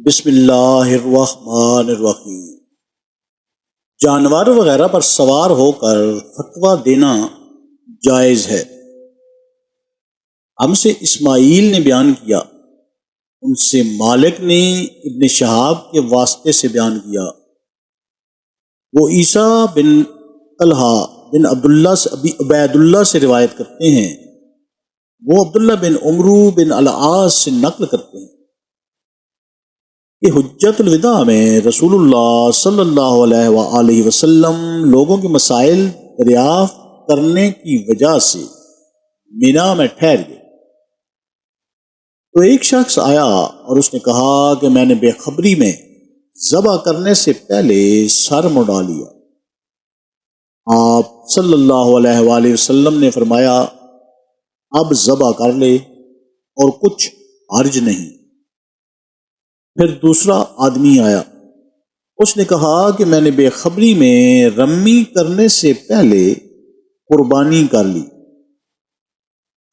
بسم اللہ الرحمن الرحیم۔ جانور وغیرہ پر سوار ہو کر فتویٰ دینا جائز ہے۔ ہم سے اسماعیل نے بیان کیا، ان سے مالک نے ابن شہاب کے واسطے سے بیان کیا، وہ عیسیٰ بن طلحہ بن عبداللہ سے عبید اللہ سے روایت کرتے ہیں، وہ عبداللہ بن عمرو بن العاص سے نقل کرتے ہیں کہ حجۃ الوداع میں رسول اللہ صلی اللہ علیہ وآلہ وسلم لوگوں کے مسائل دریافت کرنے کی وجہ سے مینا میں ٹھہر گئے، تو ایک شخص آیا اور اس نے کہا کہ میں نے بے خبری میں ذبح کرنے سے پہلے سر مڑا لیا۔ آپ صلی اللہ علیہ وآلہ وسلم نے فرمایا، اب ذبح کر لے اور کچھ حرج نہیں۔ پھر دوسرا آدمی آیا، اس نے کہا کہ میں نے بے خبری میں رمی کرنے سے پہلے قربانی کر لی۔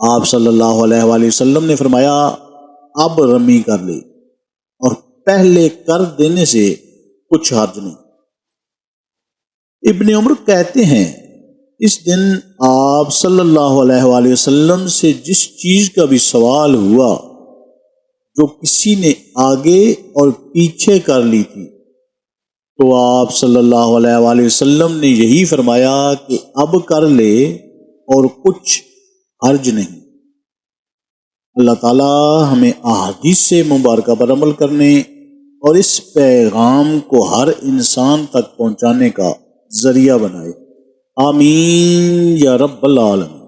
آپ صلی اللہ علیہ وآلہ وسلم نے فرمایا، اب رمی کر لے اور پہلے کر دینے سے کچھ حرج نہیں۔ ابن عمر کہتے ہیں، اس دن آپ صلی اللہ علیہ وآلہ وسلم سے جس چیز کا بھی سوال ہوا جو کسی نے آگے اور پیچھے کر لی تھی، تو آپ صلی اللہ علیہ وآلہ وسلم نے یہی فرمایا کہ اب کر لے اور کچھ حرج نہیں۔ اللہ تعالی ہمیں احادیث سے مبارکہ پر عمل کرنے اور اس پیغام کو ہر انسان تک پہنچانے کا ذریعہ بنائے، آمین یا رب العالمین۔